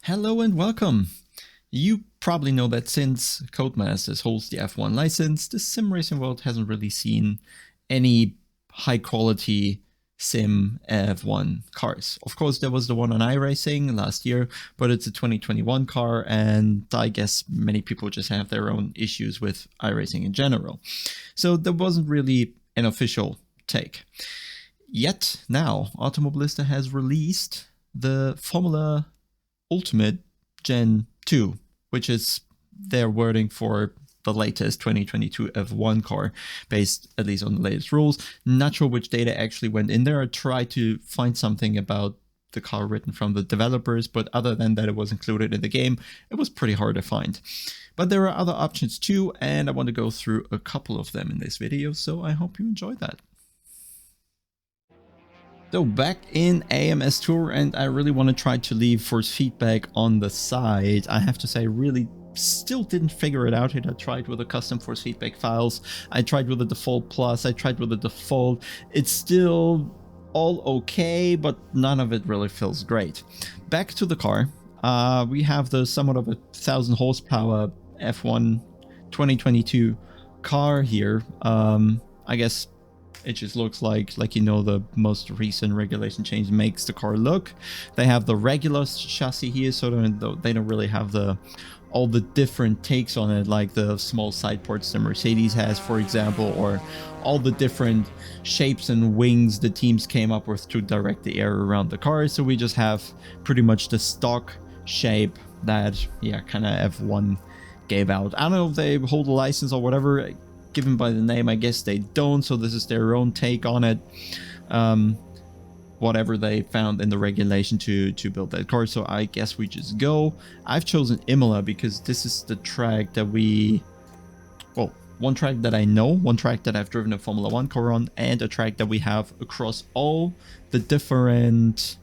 Hello and welcome. You probably know that since Codemasters holds the F1 license, the sim racing world hasn't really seen any high quality sim F1 cars. Of course, there was the one on iRacing last year, but it's a 2021 car, and I guess many people just have their own issues with iRacing in general. So there wasn't really an official take. Yet now, Automobilista has released the Formula Ultimate Gen 2, which is their wording for the latest 2022 F1 car, based at least on the latest rules. Not sure which data actually went in there. I tried to find something about the car written from the developers, but other than that it was included in the game, it was pretty hard to find. But there are other options too, and I want to go through a couple of them in this video, so I hope you enjoy that. So back in AMS Tour, and I really want to try to leave force feedback on the side. I have to say, really still didn't figure it out yet. I tried with the custom force feedback files. I tried with the default plus. I tried with the default. It's still all okay, but none of it really feels great. Back to the car. We have the somewhat of a 1,000 horsepower F1 2022 car here. I guess it just looks like the most recent regulation change makes the car look. They have the regular chassis here, so they don't really have all the different takes on it, like the small side ports the Mercedes has, for example, or all the different shapes and wings the teams came up with to direct the air around the car. So we just have pretty much the stock shape that, kind of F1 gave out. I don't know if they hold a license or whatever. Given by the name, I guess they don't, so this is their own take on it. Whatever they found in the regulation to build that car, so I guess we just go. I've chosen Imola because this is the track that one track that I know, one track that I've driven a Formula 1 car on, and a track that we have across all the different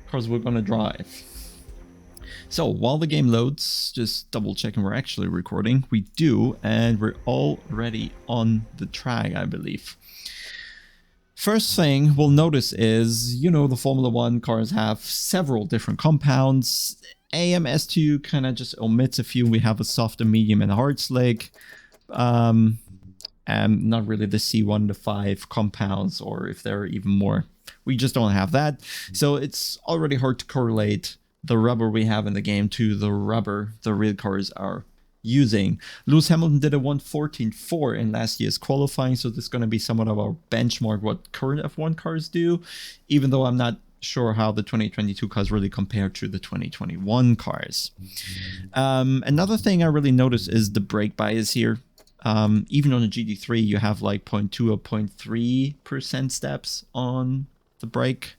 cars we're gonna drive. So while the game loads, just double checking we're actually recording. We do, and we're already on the track, I believe. First thing we'll notice is, the Formula 1 cars have several different compounds. AMS2 kind of just omits a few. We have a soft, a medium, and a hard slick. And not really the C1 to 5 compounds, or if there are even more. We just don't have that. So it's already hard to correlate the rubber we have in the game to the rubber the real cars are using. Lewis Hamilton did a 1:14.4 in last year's qualifying, so this is going to be somewhat of our benchmark what current F1 cars do, even though I'm not sure how the 2022 cars really compare to the 2021 cars. Another thing I really noticed is the brake bias here. Even on the GT3 you have like 0.2 or 0.3% steps on the brake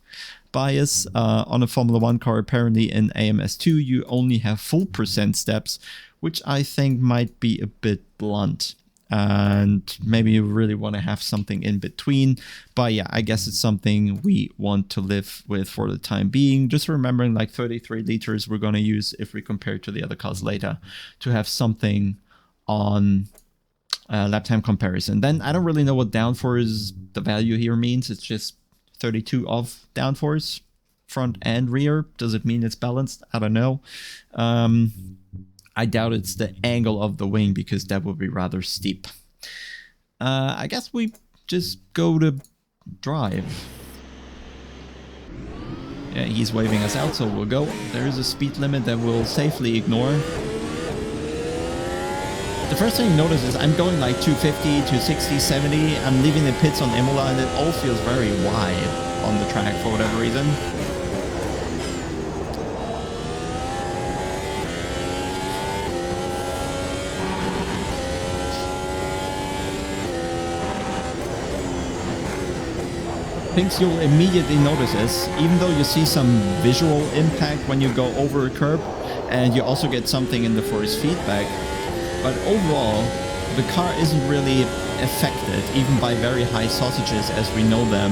bias. On a Formula 1 car, apparently in AMS2 you only have full percent steps, which I think might be a bit blunt, and maybe you really want to have something in between. But yeah, I guess it's something we want to live with for the time being. Just remembering like 33 liters we're going to use if we compare to the other cars later, to have something on lap time comparison. Then I don't really know what downforce the value here means. It's just 32 of downforce, front and rear. Does it mean it's balanced? I don't know. I doubt it's the angle of the wing, because that would be rather steep. I guess we just go to drive. Yeah, he's waving us out, so we'll go. There is a speed limit that we'll safely ignore. The first thing you notice is I'm going like 250, 260, 70. I'm leaving the pits on Imola, and it all feels very wide on the track for whatever reason. Things you'll immediately notice is, even though you see some visual impact when you go over a curb, and you also get something in the force feedback, but overall, the car isn't really affected, even by very high sausages as we know them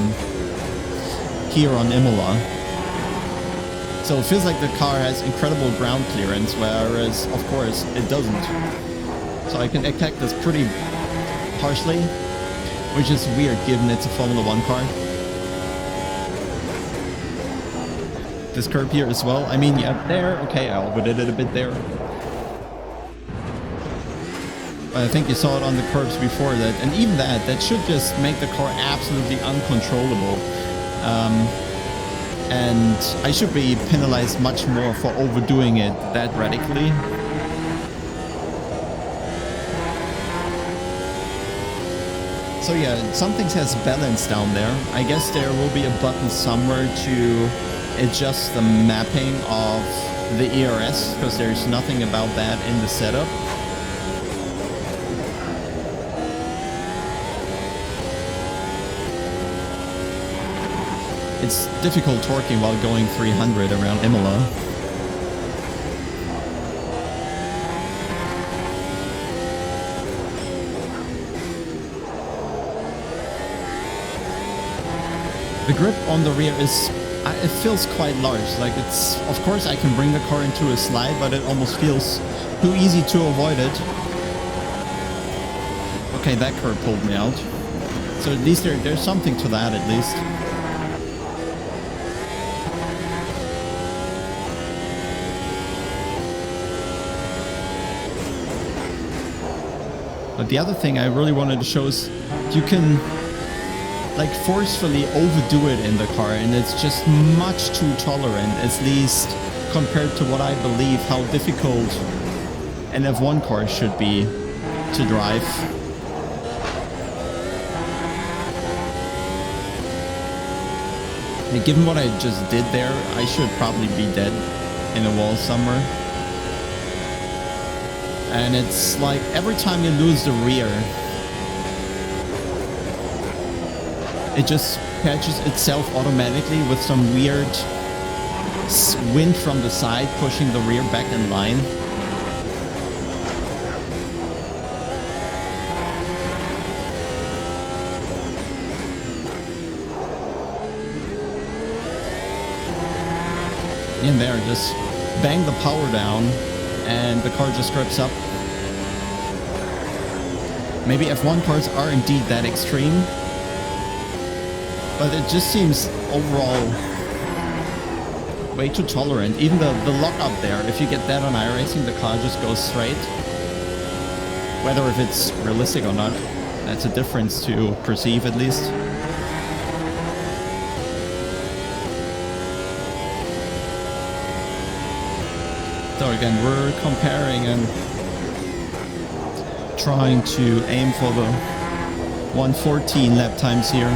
here on Imola. So it feels like the car has incredible ground clearance, whereas, of course, it doesn't. So I can attack this pretty harshly, which is weird given it's a Formula 1 car. this curb here as well. I mean, yeah, there. Okay, I overdid it a bit there. But I think you saw it on the curbs before that. And even that should just make the car absolutely uncontrollable. And I should be penalized much more for overdoing it that radically. So yeah, something says balance down there. I guess there will be a button somewhere to adjust the mapping of the ERS, because there's nothing about that in the setup. It's difficult torquing while going 300 around Imola. The grip on the rear is, it feels quite large. Like it's, of course I can bring the car into a slide, but it almost feels too easy to avoid it. Okay, that curb pulled me out. So at least there's something to that at least. But the other thing I really wanted to show is you can like forcefully overdo it in the car, and it's just much too tolerant, at least compared to what I believe how difficult an F1 car should be to drive. And given what I just did there, I should probably be dead in a wall somewhere. And it's like every time you lose the rear, it just patches itself automatically with some weird wind from the side, pushing the rear back in line. In there, just bang the power down and the car just grips up. Maybe F1 cars are indeed that extreme, but it just seems overall way too tolerant. Even the lock up there, if you get that on iRacing, the car just goes straight. Whether if it's realistic or not, that's a difference to perceive at least. So again, we're comparing and trying to aim for the 114 lap times here,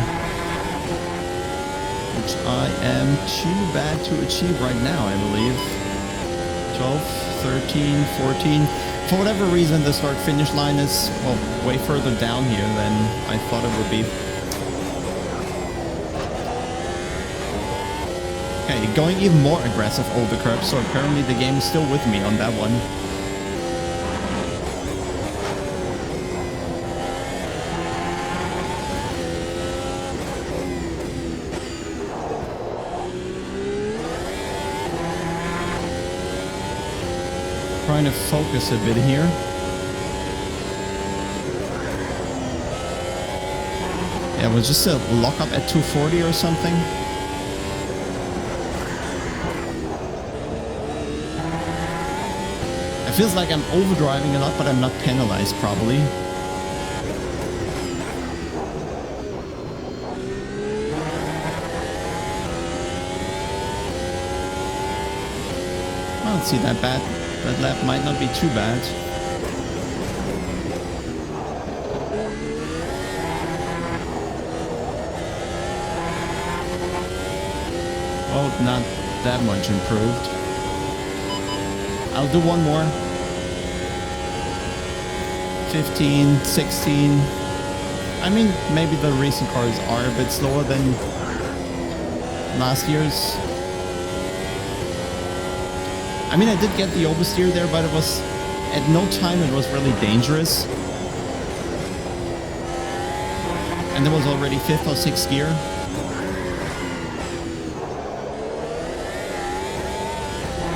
which I am too bad to achieve right now, I believe. 12, 13, 14. For whatever reason, the start-finish line is, well, way further down here than I thought it would be. Okay, going even more aggressive over the curb, so apparently the game is still with me on that one. Trying to focus a bit here. Yeah, it was just a lock up at 240 or something. It feels like I'm overdriving a lot, but I'm not penalized probably. I don't see that bad. That lap might not be too bad. Oh, not that much improved. I'll do one more. 15, 16. I mean, maybe the recent cars are a bit slower than last year's. I mean, I did get the oversteer there, but it was, at no time it was really dangerous. And there was already 5th or 6th gear.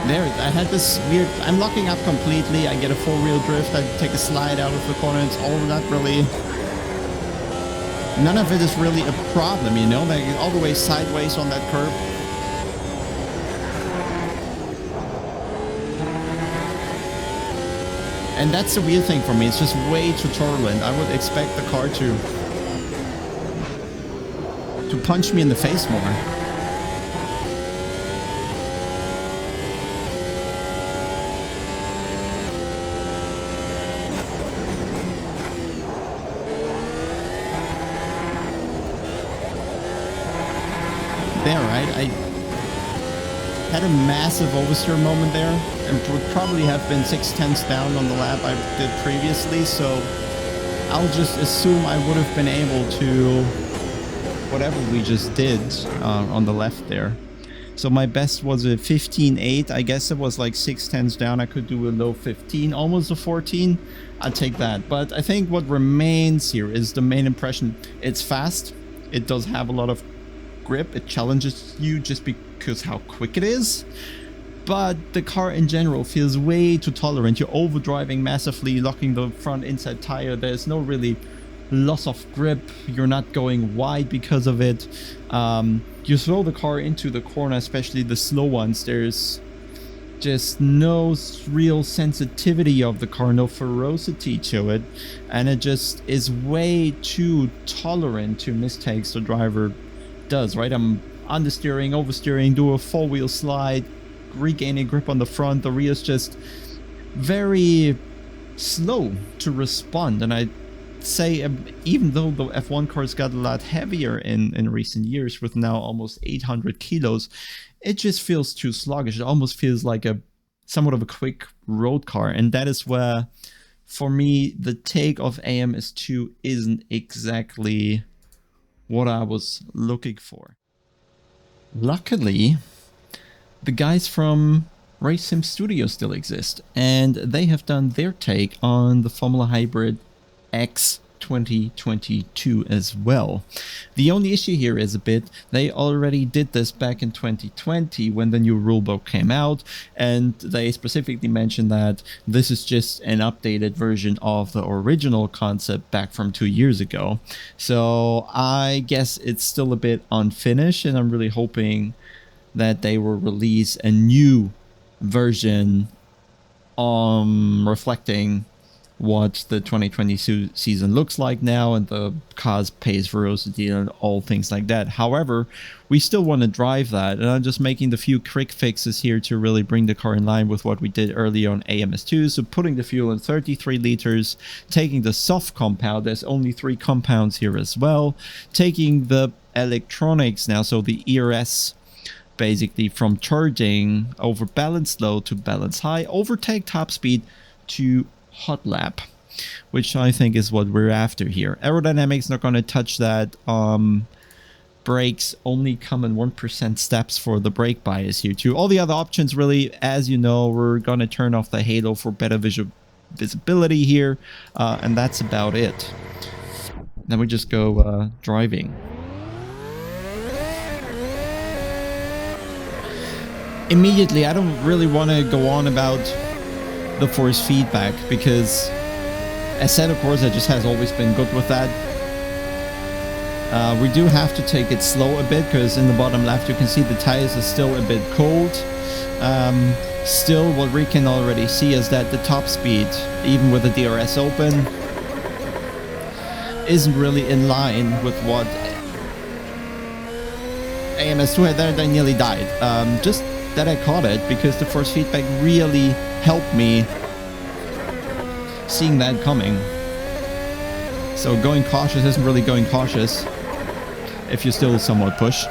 There, I had this weird, I'm locking up completely, I get a 4-wheel drift, I take a slide out of the corner, it's all not really, none of it is really a problem, you know, like all the way sideways on that curb. And that's the weird thing for me. It's just way too turbulent. I would expect the car to punch me in the face more. There, right? I had a massive oversteer moment there, and would probably have been 6/10 down on the lap I did previously, so I'll just assume I would have been able to whatever we just did on the left there. So my best was a 15.8. I guess it was like 6/10 down. I could do a low 15, almost a 14. I'd take that. But I think what remains here is the main impression. It's fast. It does have a lot of grip. It challenges you just because how quick it is. But the car in general feels way too tolerant. You're overdriving massively, locking the front inside tire. There's no really loss of grip. You're not going wide because of it. You throw the car into the corner, especially the slow ones. There's just no real sensitivity of the car, no ferocity to it, and it just is way too tolerant to mistakes the driver does, right? I'm understeering, oversteering, do a four-wheel slide, regaining grip on the front. The rear is just very slow to respond, and I say even though the F1 cars got a lot heavier in recent years, with now almost 800 kilos, it just feels too sluggish. It almost feels like a somewhat of a quick road car, and that is where, for me, the take of AMS2 isn't exactly what I was looking for. Luckily, the guys from Race Sim Studio still exist, and they have done their take on the Formula Hybrid X 2022 as well. The only issue here is a bit, they already did this back in 2020 when the new rulebook came out, and they specifically mentioned that this is just an updated version of the original concept back from 2 years ago. So I guess it's still a bit unfinished, and I'm really hoping that they will release a new version reflecting what the 2022 season looks like now, and the car's pace, ferocity, and all things like that. However, we still want to drive that, and I'm just making the few quick fixes here to really bring the car in line with what we did earlier on AMS2. So putting the fuel in 33 liters, taking the soft compound, there's only 3 compounds here as well, taking the electronics now, so the ERS, basically from charging over balance low to balance high, overtake top speed to hot lap, which I think is what we're after here. Aerodynamics, not going to touch that. Brakes only come in 1% steps for the brake bias here too. All the other options, really, as you know, we're going to turn off the halo for better visibility here, and that's about it. Then we just go driving. Immediately, I don't really want to go on about the force feedback, because Assetto Corsa just has always been good with that. We do have to take it slow a bit, because in the bottom left you can see the tires are still a bit cold. Still, what we can already see is that the top speed, even with the DRS open, isn't really in line with what AMS2 had there. They nearly died. Just that I caught it, because the force feedback really helped me seeing that coming. So going cautious isn't really going cautious if you're still somewhat pushed.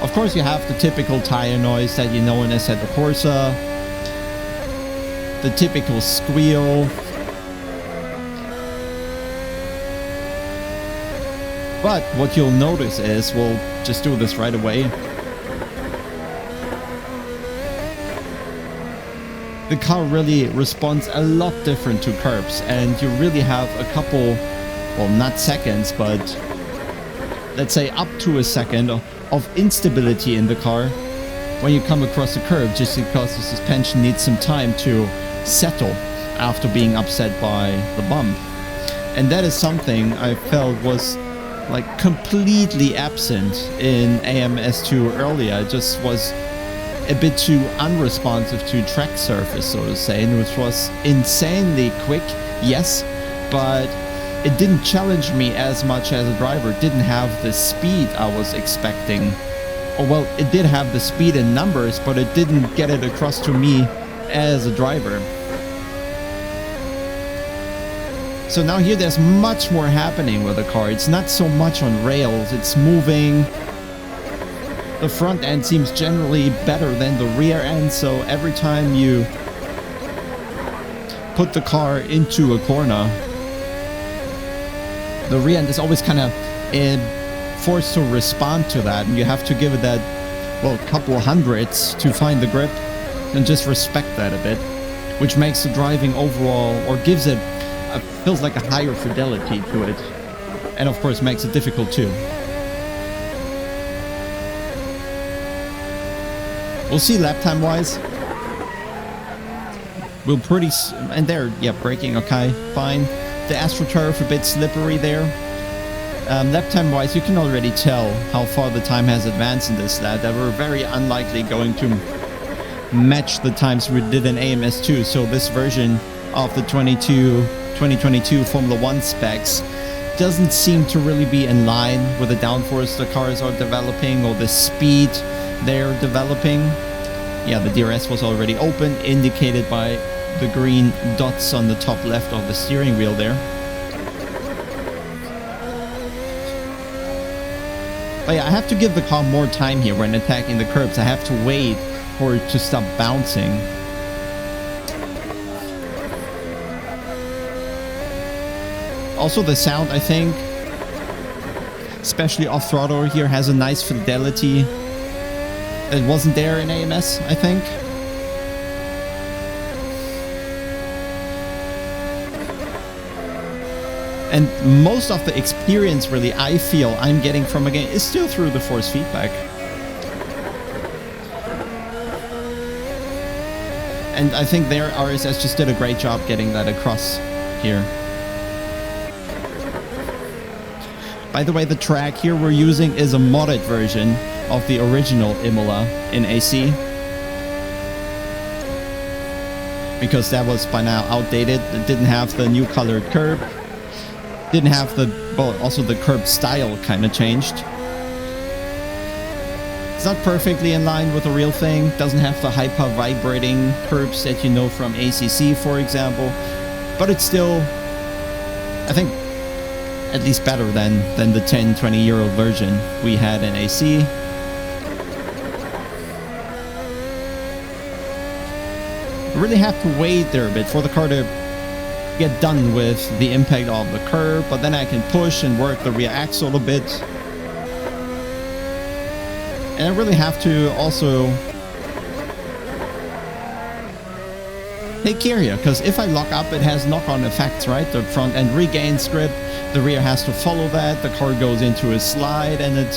Of course, you have the typical tire noise that you know in Assetto Corsa, the typical squeal. But what you'll notice is, we'll just do this right away, the car really responds a lot different to curbs, and you really have a couple, well, not seconds, but let's say up to a second of instability in the car when you come across a curb, just because the suspension needs some time to settle after being upset by the bump. And that is something I felt was like completely absent in AMS2 earlier. It just was a bit too unresponsive to track surface, so to say, and which was insanely quick, yes, but it didn't challenge me as much as a driver. It didn't have the speed I was expecting. Or well, it did have the speed in numbers, but it didn't get it across to me as a driver. So now here there's much more happening with the car. It's not so much on rails, it's moving. The front end seems generally better than the rear end, so every time you put the car into a corner, the rear end is always kind of forced to respond to that, and you have to give it that, well, couple of hundreds to find the grip, and just respect that a bit, which makes the driving overall, or gives it, feels like a higher fidelity to it, and of course makes it difficult too. We'll see lap time wise. We'll pretty, and there, yeah, braking, okay, fine. The AstroTurf a bit slippery there. Lap time wise, you can already tell how far the time has advanced in this lap, that we're very unlikely going to match the times we did in AMS2. So this version of the 2022 Formula 1 specs doesn't seem to really be in line with the downforce the cars are developing or the speed they're developing. Yeah, the DRS was already open, indicated by the green dots on the top left of the steering wheel there. But yeah, I have to give the car more time here when attacking the curbs. I have to wait for it to stop bouncing. Also the sound, I think, especially off throttle here, has a nice fidelity. It wasn't there in AMS, I think. And most of the experience, really, I feel I'm getting from a game is still through the force feedback. And I think their RSS just did a great job getting that across here. By the way, the track here we're using is a modded version of the original Imola in AC, because that was by now outdated. It didn't have the new colored curb, didn't have the, well, also the curb style kind of changed. It's not perfectly in line with the real thing, doesn't have the hyper vibrating curbs that you know from ACC, for example, but it's still, I think, at least better than the 10-20-year-old version we had in AC. I really have to wait there a bit for the car to get done with the impact of the curb, but then I can push and work the rear axle a bit. And I really have to also take care here, because if I lock up, it has knock-on effects, right? The front end regains grip, the rear has to follow that, the car goes into a slide, and it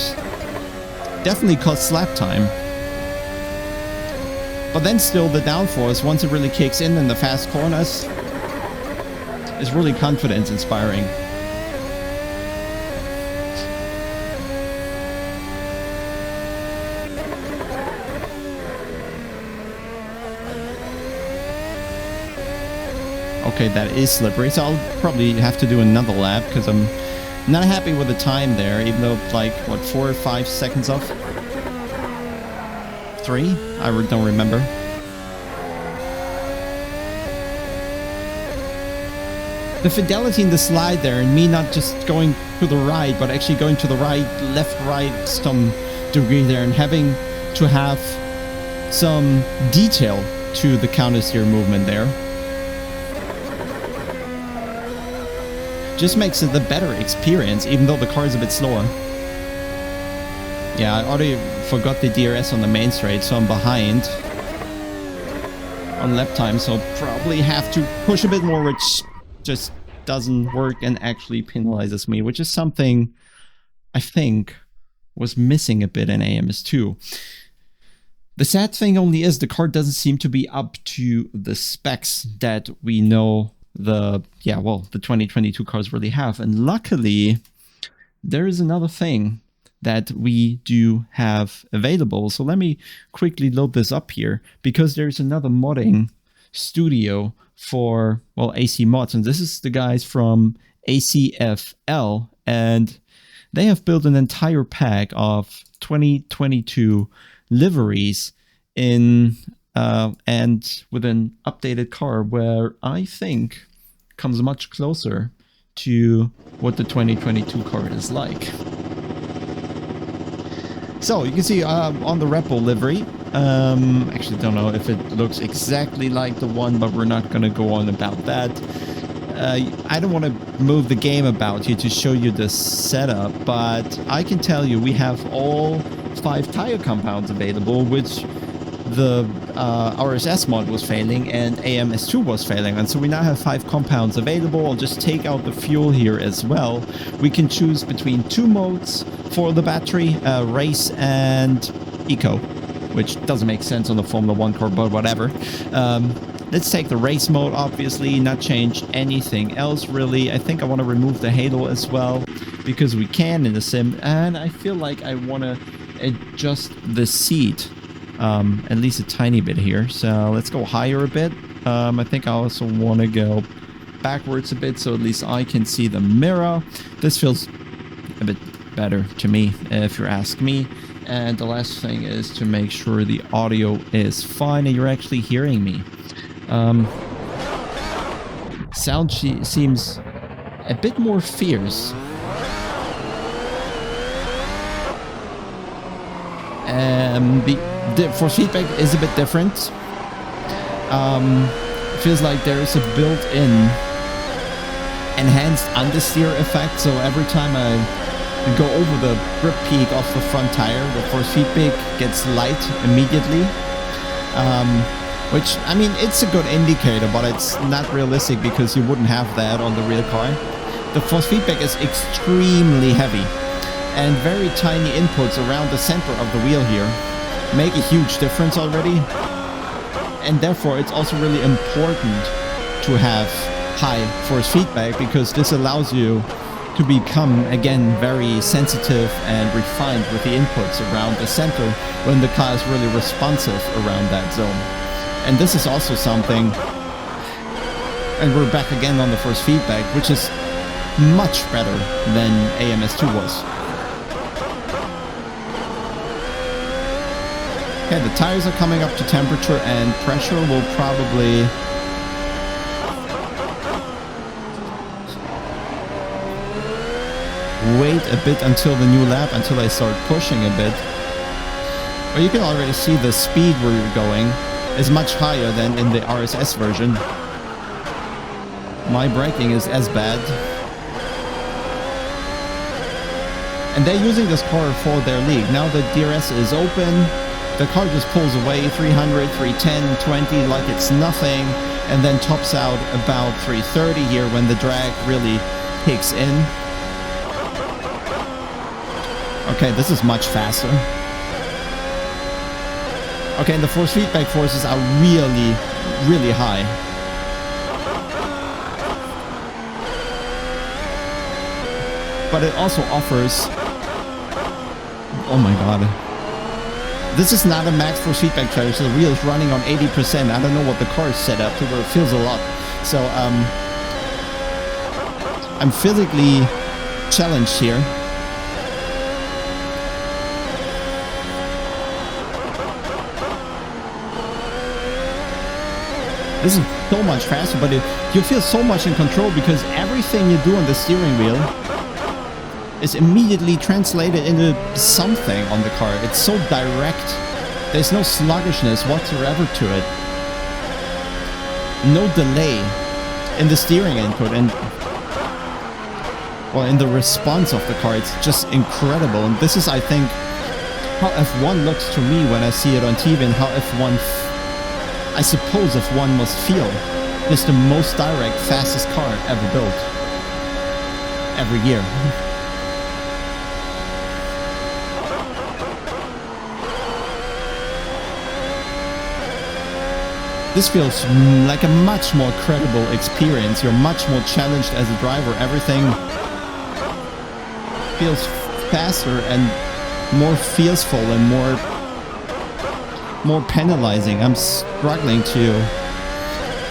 definitely costs lap time. But then still the downforce, once it really kicks in the fast corners, is really confidence inspiring. Okay, that is slippery, so I'll probably have to do another lap, because I'm not happy with the time there, even though, like, what, 4 or 5 seconds off? 3? I don't remember. The fidelity in the slide there, and me not just going to the right, but actually going to the right, left, right, some degree there, and having to have some detail to the counter-steer movement there, just makes it the better experience, even though the car is a bit slower. Yeah, I already forgot the DRS on the main straight, so I'm behind on lap time, so I'll probably have to push a bit more, which just doesn't work and actually penalizes me, which is something I think was missing a bit in AMS2. The sad thing only is the car doesn't seem to be up to the specs that we know the 2022 cars really have. And luckily, there is another thing that we do have available. So let me quickly load this up here, because there's another modding studio for, well, AC Mods, and this is the guys from ACFL, and they have built an entire pack of 2022 liveries in and with an updated car where I think comes much closer to what the 2022 car is like. So you can see on the Red Bull livery, actually don't know if it looks exactly like the one, but we're not going to go on about that. I don't want to move the game about here to show you the setup, but I can tell you we have all 5 tire compounds available, which the RSS mod was failing and AMS2 was failing, and so we now have 5 compounds available. I'll just take out the fuel here as well. We can choose between 2 modes for the battery, race and eco, which doesn't make sense on the Formula 1 car, but whatever. Let's take the race mode, obviously, not change anything else really. I think I want to remove the halo as well, because we can in the sim, and I feel like I want to adjust the seat at least a tiny bit here. So let's go higher a bit. I think I also want to go backwards a bit, so at least I can see the mirror. This feels a bit better to me, if you ask me. And the last thing is to make sure the audio is fine and you're actually hearing me. Sound seems a bit more fierce. The force feedback is a bit different. Feels like there is a built-in enhanced understeer effect, so every time I go over the grip peak of the front tire, the force feedback gets light immediately. Which, I mean, it's a good indicator, but it's not realistic because you wouldn't have that on the real car. The force feedback is extremely heavy, and very tiny inputs around the center of the wheel here make a huge difference already. And therefore, it's also really important to have high force feedback, because this allows you to become, again, very sensitive and refined with the inputs around the center when the car is really responsive around that zone. And this is also something, and we're back again on the force feedback, which is much better than AMS2 was. Okay, the tires are coming up to temperature, and pressure will probably wait a bit until the new lap, until I start pushing a bit. But you can already see the speed we're going is much higher than in the RSS version. My braking is as bad. And they're using this car for their league. Now the DRS is open, the car just pulls away 300, 310, 20 like it's nothing, and then tops out about 330 here when the drag really kicks in. Okay, this is much faster. Okay, and the force feedback forces are really, really high. But it also offers... Oh my god. This is not a max force feedback trailer, so the wheel is running on 80%. I don't know what the car is set up to, but it feels a lot. So, I'm physically challenged here. This is so much faster, but you feel so much in control, because everything you do on the steering wheel is immediately translated into something on the car. It's so direct. There's no sluggishness whatsoever to it. No delay in the steering input, and well, in the response of the car. It's just incredible. And this is, I think, how F1 looks to me when I see it on TV, and how F1 I suppose F1 must feel. It's the most direct, fastest car ever built. Every year. This feels like a much more credible experience. You're much more challenged as a driver. Everything feels faster and more fearful and more penalizing. I'm struggling to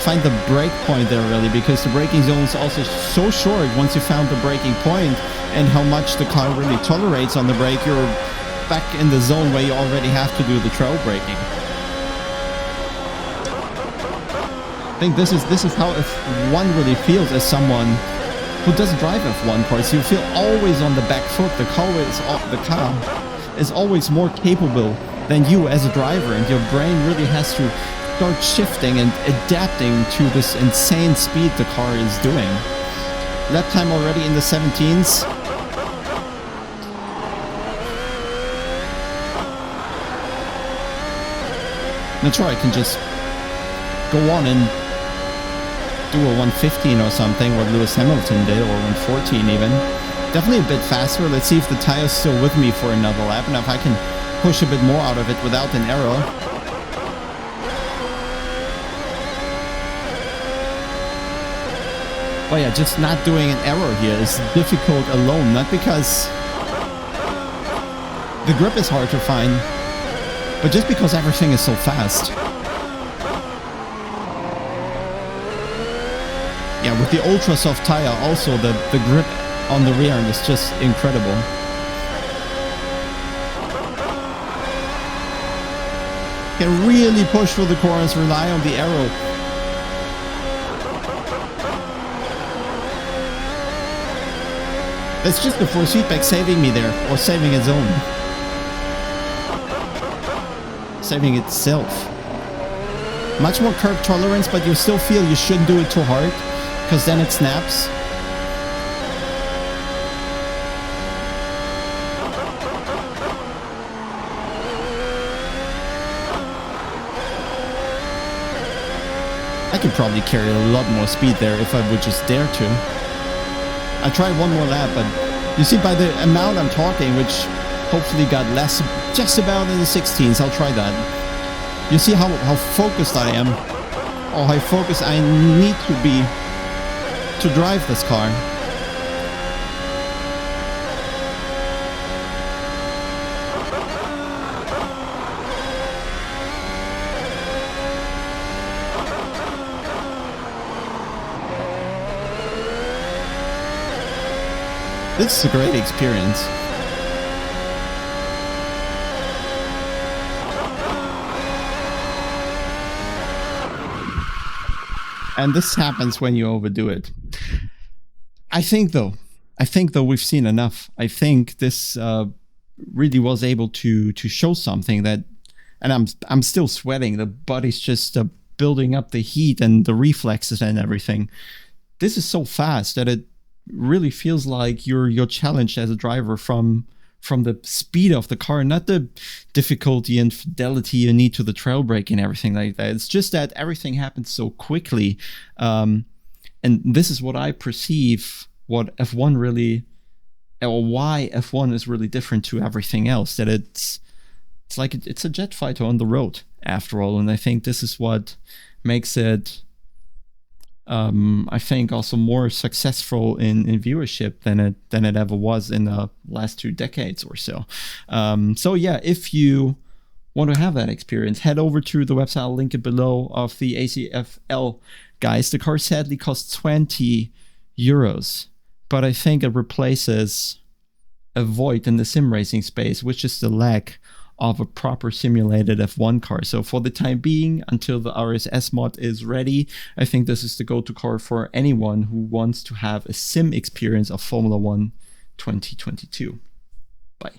find the break point there really, because the braking zone is also so short. Once you found the braking point and how much the car really tolerates on the brake, you're back in the zone where you already have to do the trail braking. I think this is how F1 really feels as someone who doesn't drive F1 cars. You feel always on the back foot. The car is always more capable than you as a driver, and your brain really has to start shifting and adapting to this insane speed the car is doing. Lap time already in the 17s. Not sure I can just go on and do a 115 or something, what Lewis Hamilton did, or 114 even. Definitely a bit faster. Let's see if the tire's still with me for another lap, and if I can push a bit more out of it without an error. Oh yeah, just not doing an error here is difficult alone, not because the grip is hard to find, but just because everything is so fast. Yeah, with the ultra soft tire also, the grip on the rear end is just incredible. Can really push through the corners, rely on the arrow. That's just the force feedback saving me there, or saving its own. Saving itself. Much more curb tolerance, but you still feel you shouldn't do it too hard, because then it snaps. I could probably carry a lot more speed there if I would just dare to. I tried one more lap, but you see by the amount I'm talking, which hopefully got less, just about in the 16s, I'll try that. You see how focused I am, or how focused I need to be to drive this car. This is a great experience. And this happens when you overdo it. I think though we've seen enough. I think this really was able to show something that, and I'm still sweating. The body's just building up the heat and the reflexes and everything. This is so fast that it really feels like you're challenged as a driver from the speed of the car, not the difficulty and fidelity you need to the trail brake and everything like that. It's just that everything happens so quickly, and this is what I perceive what F1 really, or why F1 is really different to everything else. That it's like it's a jet fighter on the road after all, and I think this is what makes it I think also more successful in viewership than it ever was in the last 2 decades or so. So yeah, if you want to have that experience, head over to the website, I'll link it below, of the ACFL guys. The car sadly costs 20 euros, but I think it replaces a void in the sim racing space, which is the lack of a proper simulated F1 car. So for the time being, until the RSS mod is ready, I think this is the go-to car for anyone who wants to have a sim experience of Formula 1 2022. Bye.